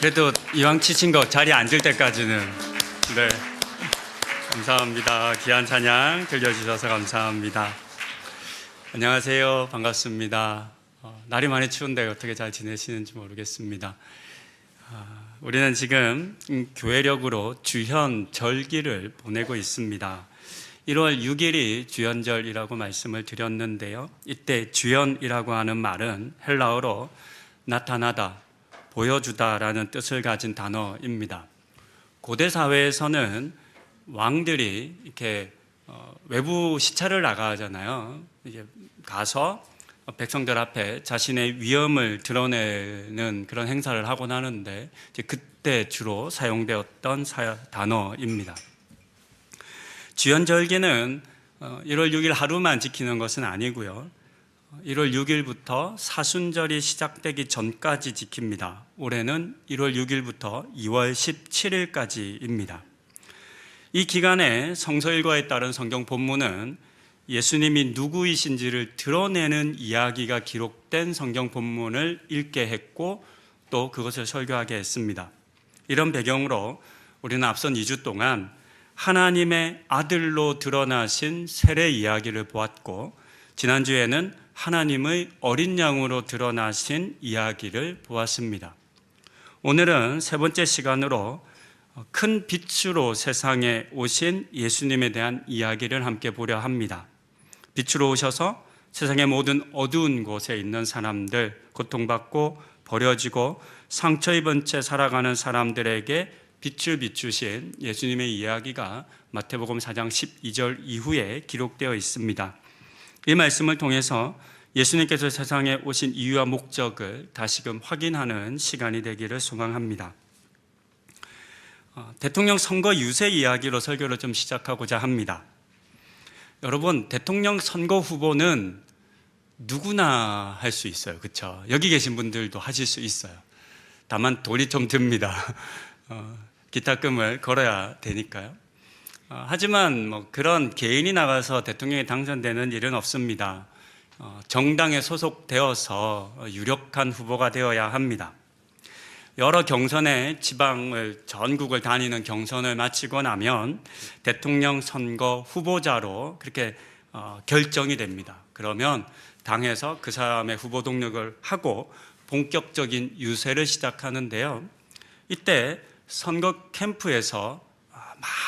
그래도 이왕 치신 거 자리에 앉을 때까지는. 네, 감사합니다. 귀한 찬양 들려주셔서 감사합니다. 안녕하세요. 반갑습니다. 날이 많이 추운데 어떻게 잘 지내시는지 모르겠습니다. 우리는 지금 교회력으로 주현 절기를 보내고 있습니다. 1월 6일이 주현절이라고 말씀을 드렸는데요. 이때 주현이라고 하는 말은 헬라어로 나타나다, 보여주다라는 뜻을 가진 단어입니다. 고대 사회에서는 왕들이 이렇게 외부 시찰을 나가잖아요. 이제 가서 백성들 앞에 자신의 위엄을 드러내는 그런 행사를 하곤 하는데 이제 그때 주로 사용되었던 단어입니다. 주현절기는 1월 6일 하루만 지키는 것은 아니고요. 1월 6일부터 사순절이 시작되기 전까지 지킵니다. 올해는 1월 6일부터 2월 17일까지입니다. 이 기간에 성서일과에 따른 성경 본문은 예수님이 누구이신지를 드러내는 이야기가 기록된 성경 본문을 읽게 했고 또 그것을 설교하게 했습니다. 이런 배경으로 우리는 앞선 2주 동안 하나님의 아들로 드러나신 세례 이야기를 보았고, 지난주에는 하나님의 어린 양으로 드러나신 이야기를 보았습니다. 오늘은 세 번째 시간으로 큰 빛으로 세상에 오신 예수님에 대한 이야기를 함께 보려 합니다. 빛으로 오셔서 세상의 모든 어두운 곳에 있는 사람들, 고통받고 버려지고 상처 입은 채 살아가는 사람들에게 빛을 비추신 예수님의 이야기가 마태복음 4장 12절 이후에 기록되어 있습니다. 이 말씀을 통해서 예수님께서 세상에 오신 이유와 목적을 다시금 확인하는 시간이 되기를 소망합니다. 대통령 선거 유세 이야기로 설교를 좀 시작하고자 합니다. 여러분, 대통령 선거 후보는 누구나 할 수 있어요. 그렇죠? 여기 계신 분들도 하실 수 있어요. 다만 돈이 좀 듭니다. 기타금을 걸어야 되니까요. 하지만 그런 개인이 나가서 대통령이 당선되는 일은 없습니다. 정당에 소속되어서 유력한 후보가 되어야 합니다. 여러 경선의 지방을, 전국을 다니는 경선을 마치고 나면 대통령 선거 후보자로 그렇게 결정이 됩니다. 그러면 당에서 그 사람의 후보 등록을 하고 본격적인 유세를 시작하는데요. 이때 선거 캠프에서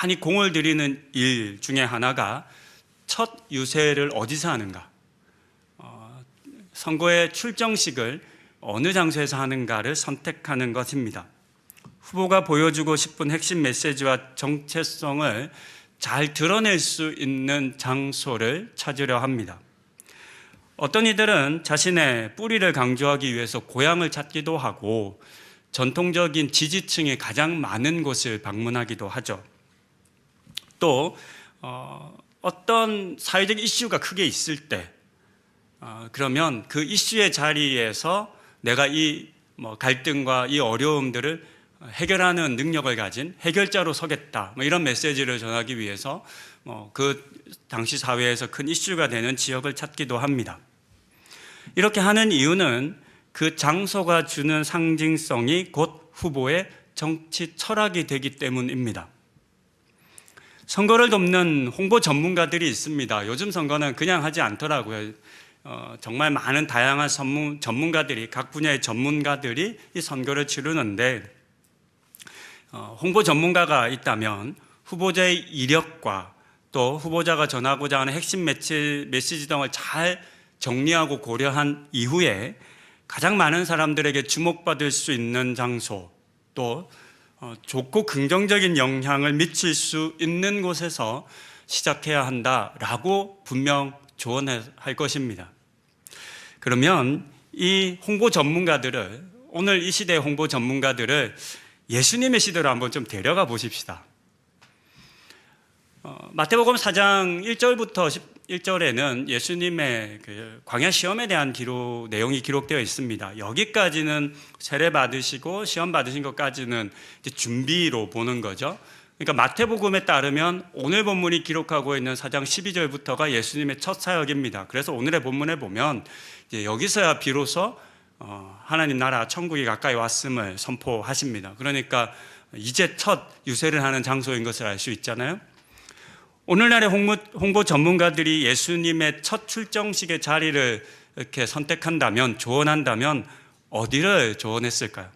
많이 공을 들이는 일 중에 하나가 첫 유세를 어디서 하는가, 선거의 출정식을 어느 장소에서 하는가를 선택하는 것입니다. 후보가 보여주고 싶은 핵심 메시지와 정체성을 잘 드러낼 수 있는 장소를 찾으려 합니다. 어떤 이들은 자신의 뿌리를 강조하기 위해서 고향을 찾기도 하고 전통적인 지지층이 가장 많은 곳을 방문하기도 하죠. 또 어떤 사회적 이슈가 크게 있을 때 그러면 그 이슈의 자리에서 내가 이 갈등과 이 어려움들을 해결하는 능력을 가진 해결자로 서겠다, 이런 메시지를 전하기 위해서 그 당시 사회에서 큰 이슈가 되는 지역을 찾기도 합니다. 이렇게 하는 이유는 그 장소가 주는 상징성이 곧 후보의 정치 철학이 되기 때문입니다. 선거를 돕는 홍보 전문가들이 있습니다. 요즘 선거는 그냥 하지 않더라고요. 정말 많은 다양한 전문가들이, 각 분야의 전문가들이 이 선거를 치르는데, 홍보 전문가가 있다면 후보자의 이력과 또 후보자가 전하고자 하는 핵심 메시지 등을 잘 정리하고 고려한 이후에 가장 많은 사람들에게 주목받을 수 있는 장소, 또 좋고 긍정적인 영향을 미칠 수 있는 곳에서 시작해야 한다라고 분명 조언할 것입니다. 그러면 이 홍보 전문가들을, 오늘 이 시대의 홍보 전문가들을 예수님의 시대로 한번 좀 데려가 보십시다. 마태복음 4장 1절부터 11절에는 예수님의 그 광야 시험에 대한 내용이 기록되어 있습니다. 여기까지는 세례 받으시고 시험 받으신 것까지는 이제 준비로 보는 거죠. 그러니까 마태복음에 따르면 오늘 본문이 기록하고 있는 4장 12절부터가 예수님의 첫 사역입니다. 그래서 오늘의 본문에 보면 이제 여기서야 비로소 하나님 나라 천국이 가까이 왔음을 선포하십니다. 그러니까 이제 첫 유세를 하는 장소인 것을 알 수 있잖아요. 오늘날의 홍보 전문가들이 예수님의 첫 출정식의 자리를 이렇게 선택한다면, 조언한다면 어디를 조언했을까요?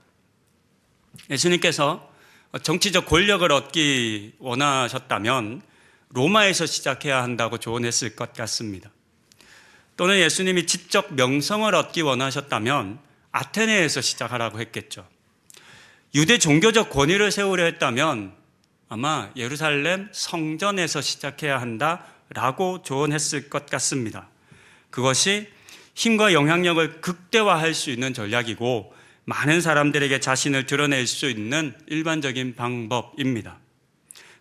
예수님께서 정치적 권력을 얻기 원하셨다면 로마에서 시작해야 한다고 조언했을 것 같습니다. 또는 예수님이 지적 명성을 얻기 원하셨다면 아테네에서 시작하라고 했겠죠. 유대 종교적 권위를 세우려 했다면 아마 예루살렘 성전에서 시작해야 한다라고 조언했을 것 같습니다. 그것이 힘과 영향력을 극대화할 수 있는 전략이고 많은 사람들에게 자신을 드러낼 수 있는 일반적인 방법입니다.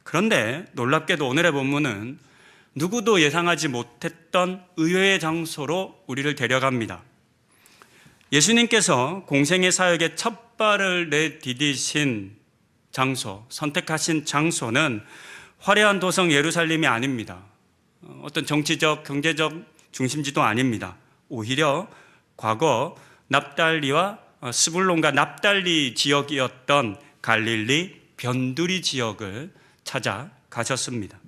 그런데 놀랍게도 오늘의 본문은 누구도 예상하지 못했던 의외의 장소로 우리를 데려갑니다. 예수님께서 공생의 사역의 첫 발을 내디디신 장소, 선택하신 장소는 화려한 도성 예루살렘이 아닙니다. 어떤 정치적, 경제적 중심지도 아닙니다. 오히려 과거 납달리와 스불론과 납달리 지역이었던 갈릴리 변두리 지역을 찾아가셨습니다.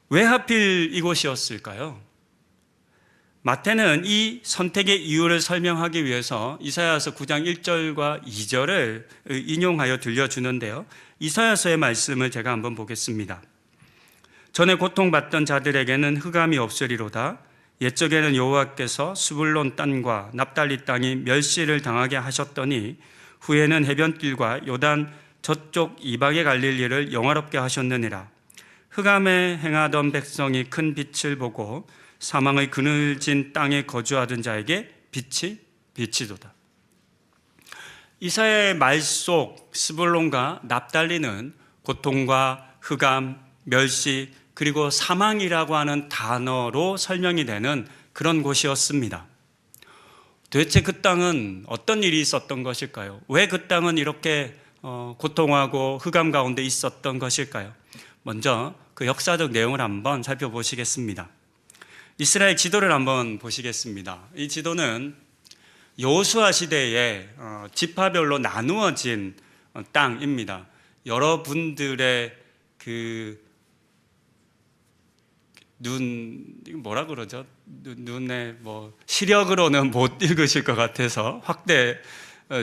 왜 하필 이곳이었을까요? 마태는 이 선택의 이유를 설명하기 위해서 이사야서 9장 1절과 2절을 인용하여 들려주는데요. 이사야서의 말씀을 제가 한번 보겠습니다. 전에 고통받던 자들에게는 흑암이 없으리로다. 옛적에는 여호와께서 스불론 땅과 납달리 땅이 멸시를 당하게 하셨더니 후에는 해변길과 요단 저쪽 이방의 갈릴리를 영화롭게 하셨느니라. 흑암에 행하던 백성이 큰 빛을 보고 사망의 그늘진 땅에 거주하던 자에게 빛이 비치도다. 이사야의 말 속 스불론과 납달리는 고통과 흑암, 멸시, 그리고 사망이라고 하는 단어로 설명이 되는 그런 곳이었습니다. 도대체 그 땅은 어떤 일이 있었던 것일까요? 왜 그 땅은 이렇게 고통하고 흑암 가운데 있었던 것일까요? 먼저 그 역사적 내용을 한번 살펴보시겠습니다. 이스라엘 지도를 한번 보시겠습니다. 이 지도는 여호수아 시대에 지파별로 나누어진 땅입니다. 여러분들의 뭐라 그러죠? 눈에 시력으로는 못 읽으실 것 같아서 확대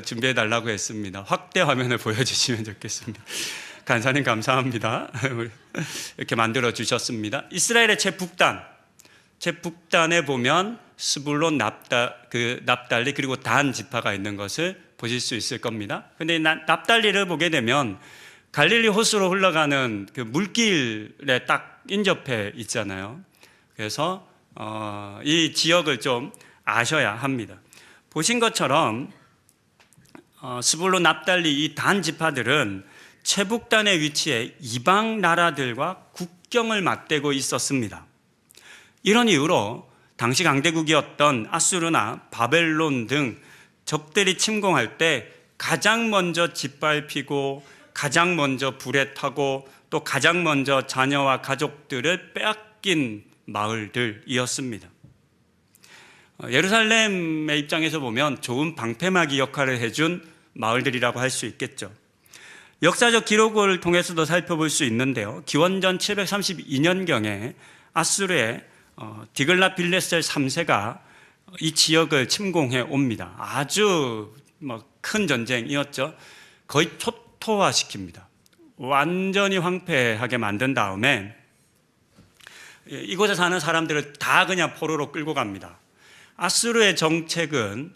준비해 달라고 했습니다. 확대 화면을 보여주시면 좋겠습니다. 간사님 감사합니다. 이렇게 만들어 주셨습니다. 이스라엘의 제북단에 보면 스불론, 납달리 그리고 단 지파가 있는 것을 보실 수 있을 겁니다. 그런데 납달리를 보게 되면 갈릴리 호수로 흘러가는 그 물길에 딱 인접해 있잖아요. 그래서 이 지역을 좀 아셔야 합니다. 보신 것처럼 스불론, 납달리 이 단 지파들은 최북단에 위치해 이방 나라들과 국경을 맞대고 있었습니다. 이런 이유로 당시 강대국이었던 아수르나 바벨론 등 적들이 침공할 때 가장 먼저 짓밟히고 가장 먼저 불에 타고 또 가장 먼저 자녀와 가족들을 빼앗긴 마을들이었습니다. 예루살렘의 입장에서 보면 좋은 방패막이 역할을 해준 마을들이라고 할 수 있겠죠. 역사적 기록을 통해서도 살펴볼 수 있는데요. 기원전 732년경에 아수르의 디글라빌레셀 3세가 이 지역을 침공해 옵니다. 아주 큰 전쟁이었죠. 거의 초토화시킵니다. 완전히 황폐하게 만든 다음에 이곳에 사는 사람들을 다 그냥 포로로 끌고 갑니다. 아수르의 정책은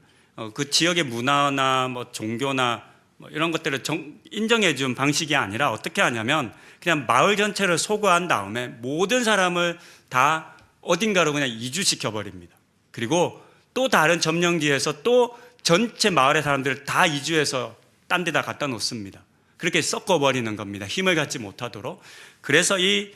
그 지역의 문화나 종교나 이런 것들을 인정해 준 방식이 아니라 어떻게 하냐면 그냥 마을 전체를 소거한 다음에 모든 사람을 다 어딘가로 그냥 이주시켜 버립니다. 그리고 또 다른 점령지에서 또 전체 마을의 사람들을 다 이주해서 딴 데다 갖다 놓습니다. 그렇게 섞어버리는 겁니다. 힘을 갖지 못하도록. 그래서 이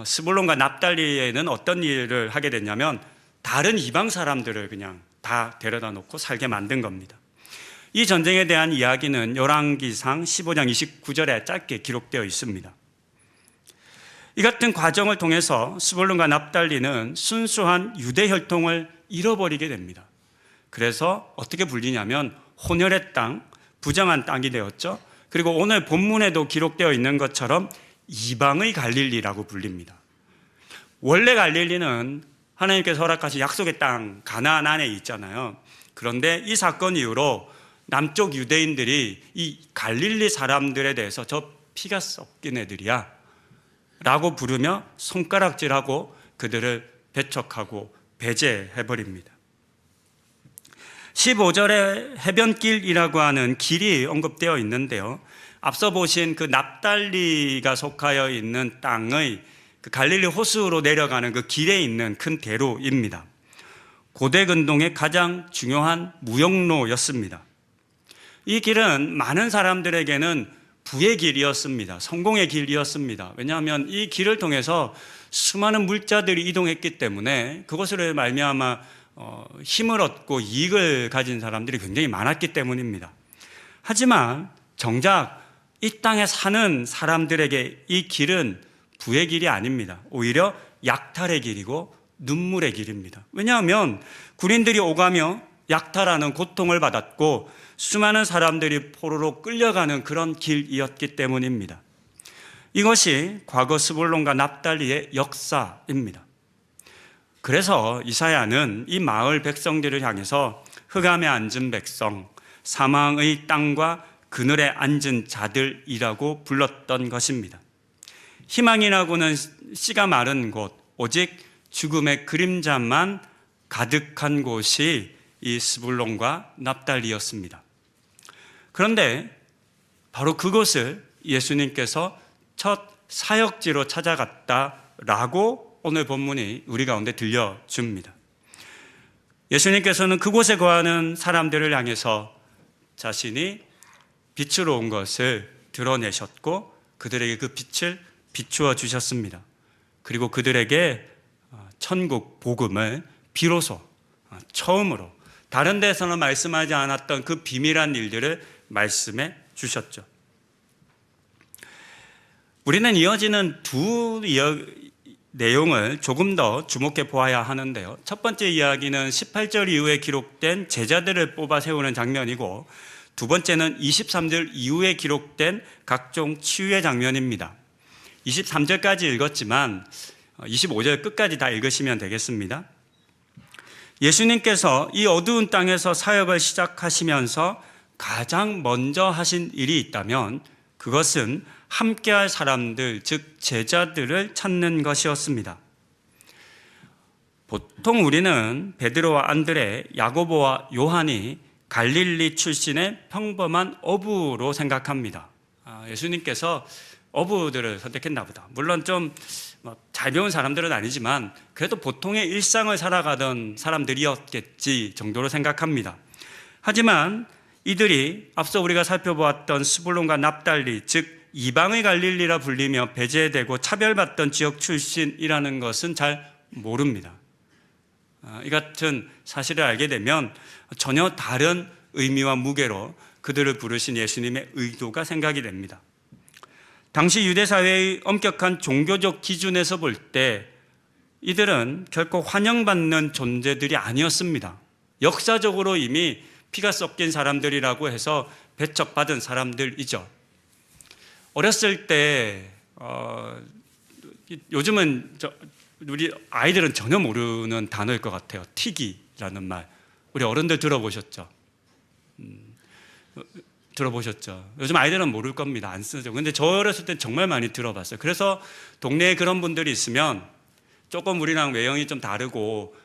스불론과 납달리에는 어떤 일을 하게 됐냐면 다른 이방 사람들을 그냥 다 데려다 놓고 살게 만든 겁니다. 이 전쟁에 대한 이야기는 열왕기상 15장 29절에 짧게 기록되어 있습니다. 이 같은 과정을 통해서 스불론과 납달리는 순수한 유대 혈통을 잃어버리게 됩니다. 그래서 어떻게 불리냐면 혼혈의 땅, 부정한 땅이 되었죠. 그리고 오늘 본문에도 기록되어 있는 것처럼 이방의 갈릴리라고 불립니다. 원래 갈릴리는 하나님께서 허락하신 약속의 땅 가나안 안에 있잖아요. 그런데 이 사건 이후로 남쪽 유대인들이 이 갈릴리 사람들에 대해서 저 피가 섞인 애들이야 라고 부르며 손가락질하고 그들을 배척하고 배제해버립니다. 15절에 해변길이라고 하는 길이 언급되어 있는데요. 앞서 보신 그 납달리가 속하여 있는 땅의 그 갈릴리 호수로 내려가는 그 길에 있는 큰 대로입니다. 고대 근동의 가장 중요한 무역로였습니다. 이 길은 많은 사람들에게는 부의 길이었습니다. 성공의 길이었습니다. 왜냐하면 이 길을 통해서 수많은 물자들이 이동했기 때문에 그것으로 말미암아 힘을 얻고 이익을 가진 사람들이 굉장히 많았기 때문입니다. 하지만 정작 이 땅에 사는 사람들에게 이 길은 부의 길이 아닙니다. 오히려 약탈의 길이고 눈물의 길입니다. 왜냐하면 군인들이 오가며 약탈하는 고통을 받았고 수많은 사람들이 포로로 끌려가는 그런 길이었기 때문입니다. 이것이 과거 스불론과 납달리의 역사입니다. 그래서 이사야는 이 마을 백성들을 향해서 흑암에 앉은 백성, 사망의 땅과 그늘에 앉은 자들이라고 불렀던 것입니다. 희망이라고는 씨가 마른 곳, 오직 죽음의 그림자만 가득한 곳이 이 스불론과 납달리였습니다. 그런데 바로 그곳을 예수님께서 첫 사역지로 찾아갔다라고 오늘 본문이 우리 가운데 들려줍니다. 예수님께서는 그곳에 거하는 사람들을 향해서 자신이 빛으로 온 것을 드러내셨고 그들에게 그 빛을 비추어 주셨습니다. 그리고 그들에게 천국 복음을 비로소 처음으로 다른 데서는 말씀하지 않았던 그 비밀한 일들을 말씀해 주셨죠. 우리는 이어지는 두 내용을 조금 더 주목해 보아야 하는데요. 첫 번째 이야기는 18절 이후에 기록된 제자들을 뽑아 세우는 장면이고 두 번째는 23절 이후에 기록된 각종 치유의 장면입니다. 23절까지 읽었지만 25절 끝까지 다 읽으시면 되겠습니다. 예수님께서 이 어두운 땅에서 사역을 시작하시면서 가장 먼저 하신 일이 있다면 그것은 함께할 사람들, 즉 제자들을 찾는 것이었습니다. 보통 우리는 베드로와 안드레, 야고보와 요한이 갈릴리 출신의 평범한 어부로 생각합니다. 예수님께서 어부들을 선택했나 보다. 물론 좀 잘 배운 사람들은 아니지만 그래도 보통의 일상을 살아가던 사람들이었겠지 정도로 생각합니다. 하지만 이들이 앞서 우리가 살펴보았던 스불론과 납달리, 즉 이방의 갈릴리라 불리며 배제되고 차별받던 지역 출신이라는 것은 잘 모릅니다. 이 같은 사실을 알게 되면 전혀 다른 의미와 무게로 그들을 부르신 예수님의 의도가 생각이 됩니다. 당시 유대사회의 엄격한 종교적 기준에서 볼 때 이들은 결코 환영받는 존재들이 아니었습니다. 역사적으로 이미 피가 섞인 사람들이라고 해서 배척받은 사람들이죠. 어렸을 때 요즘은 우리 아이들은 전혀 모르는 단어일 것 같아요. 튀기라는 말. 우리 어른들 들어보셨죠? 들어보셨죠? 요즘 아이들은 모를 겁니다. 안 쓰죠. 근데 저 어렸을 때 정말 많이 들어봤어요. 그래서 동네에 그런 분들이 있으면 조금 우리랑 외형이 좀 다르고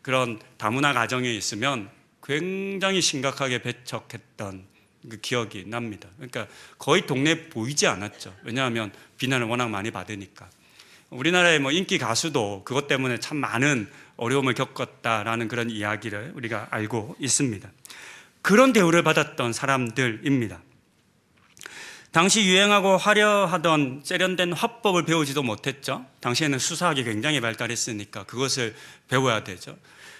그런 다문화 가정에 있으면 굉장히 심각하게 배척했던 그 기억이 납니다. 그러니까 거의 동네에 보이지 않았죠. 왜냐하면 비난을 워낙 많이 받으니까. 우리나라의 뭐 인기 가수도 그것 때문에 참 많은 어려움을 겪었다라는 그런 이야기를 우리가 알고 있습니다. 그런 대우를 받았던 사람들입니다. 당시 유행하고 화려하던 세련된 화법을 배우지도 못했죠. 당시에는 수사학이 굉장히 발달했으니까 그것을 배워야 되죠.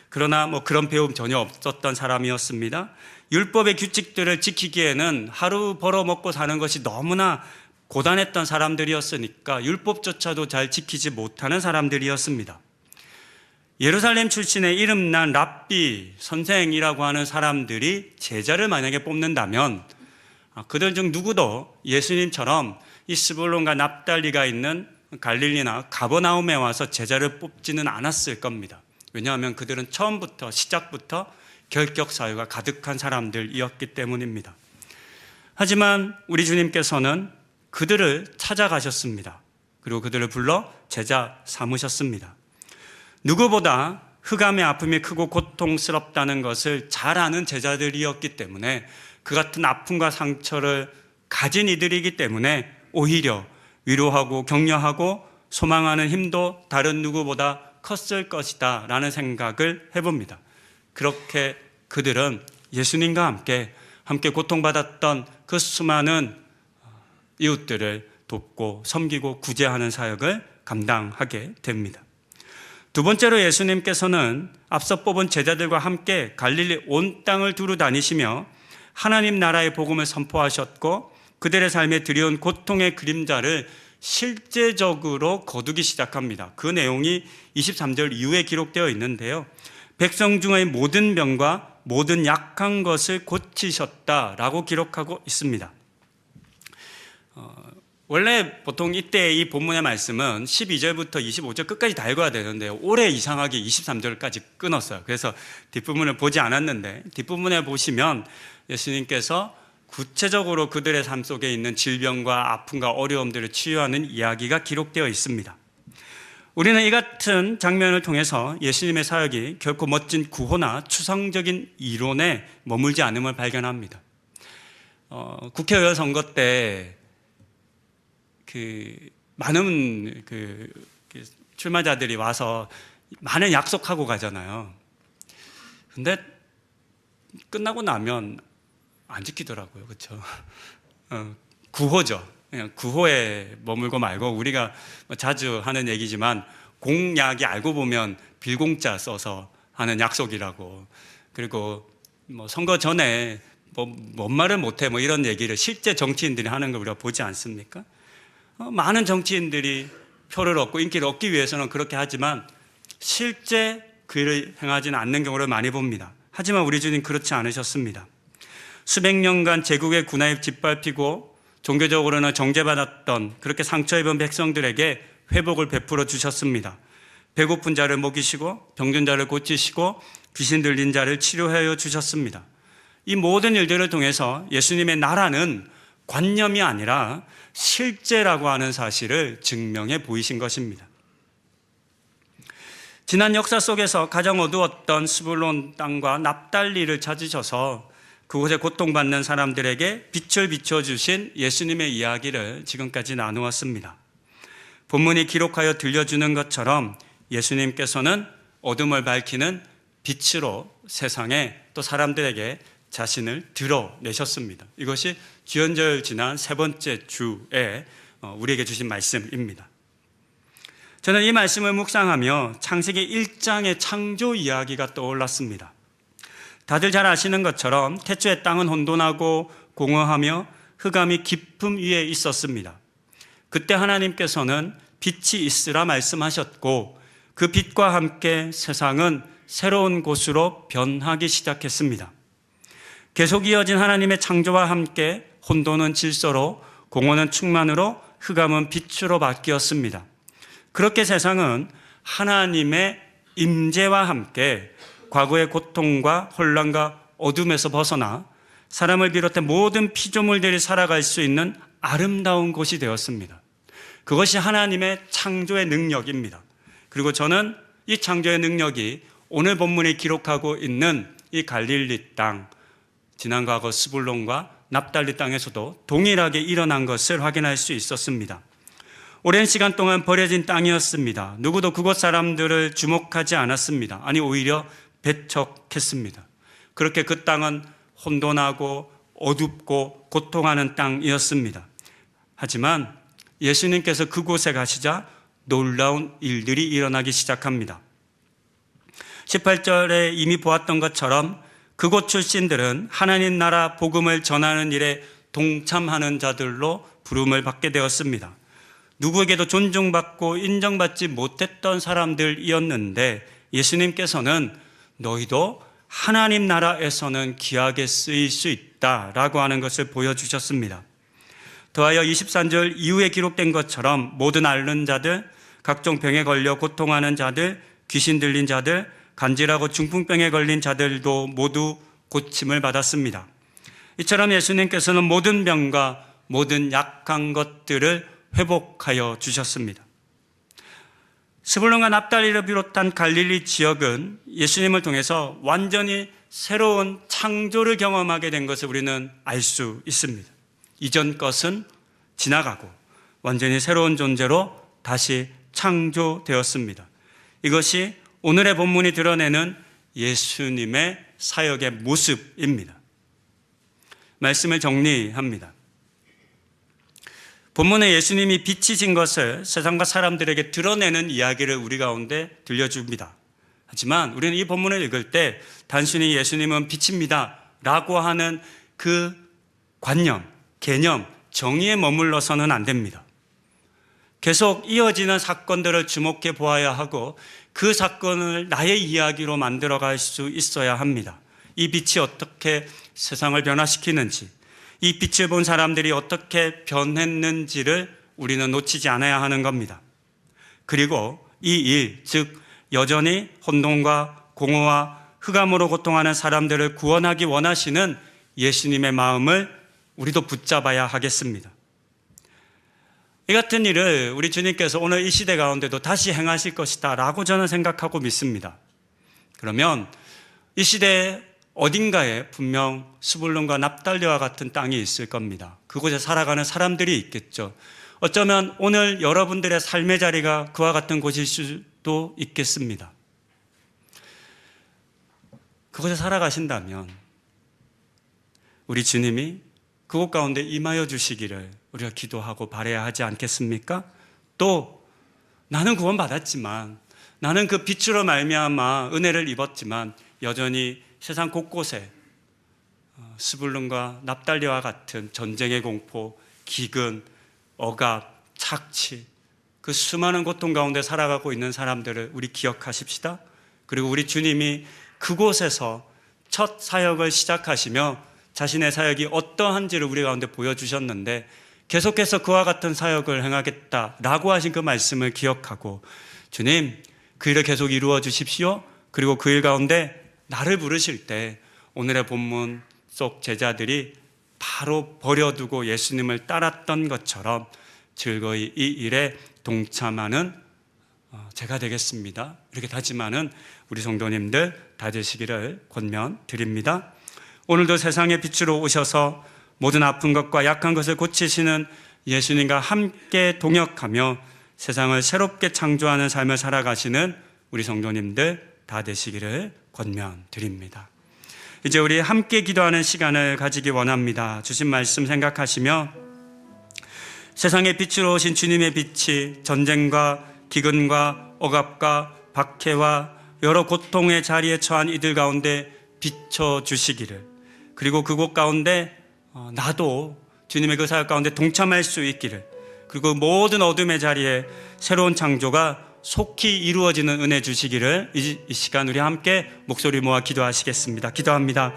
그러나 뭐 그런 배움 전혀 없었던 사람이었습니다. 율법의 규칙들을 지키기에는 하루 벌어먹고 사는 것이 너무나 고단했던 사람들이었으니까 율법조차도 잘 지키지 못하는 사람들이었습니다. 예루살렘 출신의 이름난 랍비, 선생이라고 하는 사람들이 제자를 만약에 뽑는다면 그들 중 누구도 예수님처럼 이 스불론과 납달리가 있는 갈릴리나 가버나움에 와서 제자를 뽑지는 않았을 겁니다. 왜냐하면 그들은 처음부터 시작부터 결격 사유가 가득한 사람들이었기 때문입니다. 하지만 우리 주님께서는 그들을 찾아가셨습니다. 그리고 그들을 불러 제자 삼으셨습니다. 누구보다 흑암의 아픔이 크고 고통스럽다는 것을 잘 아는 제자들이었기 때문에 그 같은 아픔과 상처를 가진 이들이기 때문에 오히려 위로하고 격려하고 소망하는 힘도 다른 누구보다 컸을 것이다 라는 생각을 해봅니다. 그렇게 그들은 예수님과 함께 고통받았던 그 수많은 이웃들을 돕고 섬기고 구제하는 사역을 감당하게 됩니다. 두 번째로 예수님께서는 앞서 뽑은 제자들과 함께 갈릴리 온 땅을 두루 다니시며 하나님 나라의 복음을 선포하셨고 그들의 삶에 들여온 고통의 그림자를 실제적으로 거두기 시작합니다. 그 내용이 23절 이후에 기록되어 있는데요. 백성 중의 모든 병과 모든 약한 것을 고치셨다라고 기록하고 있습니다. 원래 보통 이때 이 본문의 말씀은 12절부터 25절 끝까지 다 읽어야 되는데요. 올해 이상하게 23절까지 끊었어요. 그래서 뒷부분을 보지 않았는데 뒷부분에 보시면 예수님께서 구체적으로 그들의 삶 속에 있는 질병과 아픔과 어려움들을 치유하는 이야기가 기록되어 있습니다. 우리는 이 같은 장면을 통해서 예수님의 사역이 결코 멋진 구호나 추상적인 이론에 머물지 않음을 발견합니다. 국회의원 선거 때 많은 출마자들이 와서 많은 약속하고 가잖아요. 근데 끝나고 나면 안 지키더라고요. 그렇죠? 구호죠. 그냥 구호에 머물고 말고 우리가 자주 하는 얘기지만 공약이 알고 보면 빌공짜 써서 하는 약속이라고. 그리고 선거 전에 뭔 말을 못해 이런 얘기를 실제 정치인들이 하는 걸 우리가 보지 않습니까? 많은 정치인들이 표를 얻고 인기를 얻기 위해서는 그렇게 하지만 실제 그 일을 행하지는 않는 경우를 많이 봅니다. 하지만 우리 주님 그렇지 않으셨습니다. 수백 년간 제국의 군화에 짓밟히고 종교적으로는 정죄받았던 그렇게 상처 입은 백성들에게 회복을 베풀어 주셨습니다. 배고픈 자를 먹이시고 병든 자를 고치시고 귀신 들린 자를 치료하여 주셨습니다. 이 모든 일들을 통해서 예수님의 나라는 관념이 아니라 실제라고 하는 사실을 증명해 보이신 것입니다. 지난 역사 속에서 가장 어두웠던 스불론 땅과 납달리를 찾으셔서 그곳에 고통받는 사람들에게 빛을 비춰주신 예수님의 이야기를 지금까지 나누었습니다. 본문이 기록하여 들려주는 것처럼 예수님께서는 어둠을 밝히는 빛으로 세상에 또 사람들에게 자신을 드러내셨습니다. 이것이 주연절 지난 세 번째 주에 우리에게 주신 말씀입니다. 저는 이 말씀을 묵상하며 창세기 1장의 창조 이야기가 떠올랐습니다. 다들 잘 아시는 것처럼 태초의 땅은 혼돈하고 공허하며 흑암이 깊음 위에 있었습니다. 그때 하나님께서는 빛이 있으라 말씀하셨고 그 빛과 함께 세상은 새로운 곳으로 변하기 시작했습니다. 계속 이어진 하나님의 창조와 함께 혼돈은 질서로, 공허는 충만으로, 흑암은 빛으로 바뀌었습니다. 그렇게 세상은 하나님의 임재와 함께 과거의 고통과 혼란과 어둠에서 벗어나 사람을 비롯해 모든 피조물들이 살아갈 수 있는 아름다운 곳이 되었습니다. 그것이 하나님의 창조의 능력입니다. 그리고 저는 이 창조의 능력이 오늘 본문이 기록하고 있는 이 갈릴리 땅, 지난 과거 스불론과 납달리 땅에서도 동일하게 일어난 것을 확인할 수 있었습니다. 오랜 시간 동안 버려진 땅이었습니다. 누구도 그곳 사람들을 주목하지 않았습니다. 아니 오히려 배척했습니다. 그렇게 그 땅은 혼돈하고 어둡고 고통하는 땅이었습니다. 하지만 예수님께서 그곳에 가시자 놀라운 일들이 일어나기 시작합니다. 18절에 이미 보았던 것처럼 그곳 출신들은 하나님 나라 복음을 전하는 일에 동참하는 자들로 부름을 받게 되었습니다. 누구에게도 존중받고 인정받지 못했던 사람들이었는데 예수님께서는 너희도 하나님 나라에서는 귀하게 쓰일 수 있다라고 하는 것을 보여주셨습니다. 더하여 23절 이후에 기록된 것처럼 모든 앓는 자들, 각종 병에 걸려 고통하는 자들, 귀신 들린 자들, 간질하고 중풍병에 걸린 자들도 모두 고침을 받았습니다. 이처럼 예수님께서는 모든 병과 모든 약한 것들을 회복하여 주셨습니다. 스불론과 납달리를 비롯한 갈릴리 지역은 예수님을 통해서 완전히 새로운 창조를 경험하게 된 것을 우리는 알 수 있습니다. 이전 것은 지나가고 완전히 새로운 존재로 다시 창조되었습니다. 이것이 오늘의 본문이 드러내는 예수님의 사역의 모습입니다. 말씀을 정리합니다. 본문에 예수님이 빛이신 것을 세상과 사람들에게 드러내는 이야기를 우리 가운데 들려줍니다. 하지만 우리는 이 본문을 읽을 때 단순히 예수님은 빛입니다 라고 하는 그 관념, 개념, 정의에 머물러서는 안 됩니다. 계속 이어지는 사건들을 주목해 보아야 하고 그 사건을 나의 이야기로 만들어갈 수 있어야 합니다. 이 빛이 어떻게 세상을 변화시키는지, 이 빛을 본 사람들이 어떻게 변했는지를 우리는 놓치지 않아야 하는 겁니다. 그리고 이 일, 즉 여전히 혼돈과 공허와 흑암으로 고통하는 사람들을 구원하기 원하시는 예수님의 마음을 우리도 붙잡아야 하겠습니다. 이 같은 일을 우리 주님께서 오늘 이 시대 가운데도 다시 행하실 것이다 라고 저는 생각하고 믿습니다. 그러면 이 시대에 어딘가에 분명 스불론과 납달리와 같은 땅이 있을 겁니다. 그곳에 살아가는 사람들이 있겠죠. 어쩌면 오늘 여러분들의 삶의 자리가 그와 같은 곳일 수도 있겠습니다. 그곳에 살아가신다면 우리 주님이 그곳 가운데 임하여 주시기를 우리가 기도하고 바라야 하지 않겠습니까? 또 나는 구원받았지만, 나는 그 빛으로 말미암아 은혜를 입었지만 여전히 세상 곳곳에 스불론과 납달리와 같은 전쟁의 공포, 기근, 억압, 착취, 그 수많은 고통 가운데 살아가고 있는 사람들을 우리 기억하십시다. 그리고 우리 주님이 그곳에서 첫 사역을 시작하시며 자신의 사역이 어떠한지를 우리 가운데 보여주셨는데 계속해서 그와 같은 사역을 행하겠다라고 하신 그 말씀을 기억하고 주님, 그 일을 계속 이루어 주십시오. 그리고 그 일 가운데 나를 부르실 때 오늘의 본문 속 제자들이 바로 버려두고 예수님을 따랐던 것처럼 즐거이 이 일에 동참하는 제가 되겠습니다. 이렇게 다짐하는 우리 성도님들 다 되시기를 권면드립니다. 오늘도 세상의 빛으로 오셔서 모든 아픈 것과 약한 것을 고치시는 예수님과 함께 동역하며 세상을 새롭게 창조하는 삶을 살아가시는 우리 성도님들 다 되시기를 권면드립니다. 이제 우리 함께 기도하는 시간을 가지기 원합니다. 주신 말씀 생각하시며 세상의 빛으로 오신 주님의 빛이 전쟁과 기근과 억압과 박해와 여러 고통의 자리에 처한 이들 가운데 비춰주시기를, 그리고 그곳 가운데 나도 주님의 그 사역 가운데 동참할 수 있기를, 그리고 모든 어둠의 자리에 새로운 창조가 속히 이루어지는 은혜 주시기를 이 시간 우리 함께 목소리 모아 기도하시겠습니다. 기도합니다.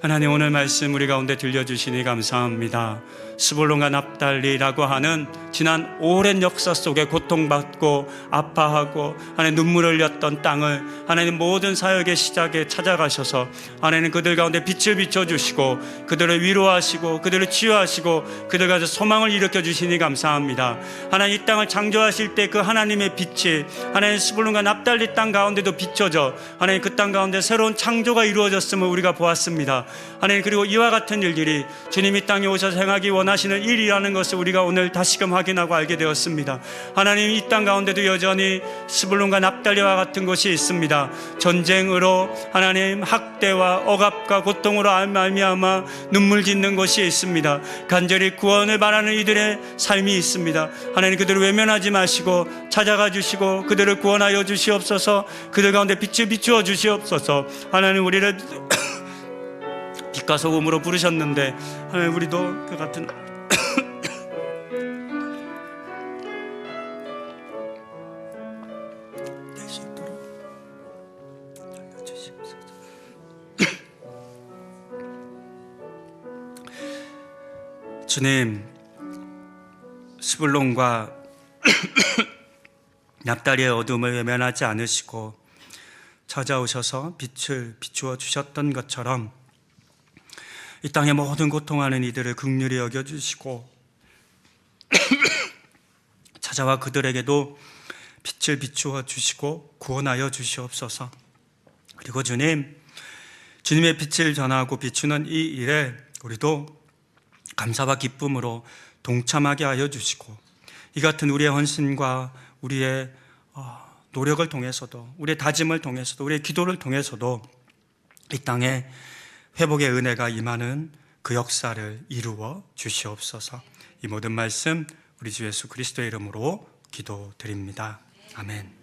하나님, 오늘 말씀 우리 가운데 들려주시니 감사합니다. 스불론과 납달리라고 하는 지난 오랜 역사 속에 고통받고 아파하고 하나님 눈물 흘렸던 땅을 하나님 모든 사역의 시작에 찾아가셔서 하나님 그들 가운데 빛을 비춰주시고 그들을 위로하시고 그들을 치유하시고 그들 가운데 소망을 일으켜 주시니 감사합니다. 하나님 이 땅을 창조하실 때 그 하나님의 빛이 하나님 스불론과 납달리 땅 가운데도 비춰져 하나님 그 땅 가운데 새로운 창조가 이루어졌음을 우리가 보았습니다. 하나님, 그리고 이와 같은 일들이 주님이 땅에 오셔서 행하기 원하시는 일이라는 것을 우리가 오늘 다시금 확인하고 알게 되었습니다. 하나님, 이 땅 가운데도 여전히 스불론과 납달리와 같은 것이 있습니다. 전쟁으로 하나님 학대와 억압과 고통으로 말미암아 눈물 짓는 것이 있습니다. 간절히 구원을 바라는 이들의 삶이 있습니다. 하나님, 그들을 외면하지 마시고 찾아가 주시고 그들을 구원하여 주시옵소서. 그들 가운데 빛을 비추어 주시옵소서. 하나님, 우리를 빛과 소금으로 부르셨는데 하나님, 우리도 그 같은 될 수 있도록 주님, 스불론과 납달리의 어둠을 외면하지 않으시고 찾아오셔서 빛을 비추어 주셨던 것처럼 이 땅의 모든 고통하는 이들을 긍휼히 여겨주시고 찾아와 그들에게도 빛을 비추어 주시고 구원하여 주시옵소서. 그리고 주님, 주님의 빛을 전하고 비추는 이 일에 우리도 감사와 기쁨으로 동참하게 하여 주시고 이 같은 우리의 헌신과 우리의 노력을 통해서도, 우리의 다짐을 통해서도, 우리의 기도를 통해서도 이 땅에 회복의 은혜가 임하는 그 역사를 이루어 주시옵소서. 이 모든 말씀 우리 주 예수 그리스도의 이름으로 기도드립니다. 아멘.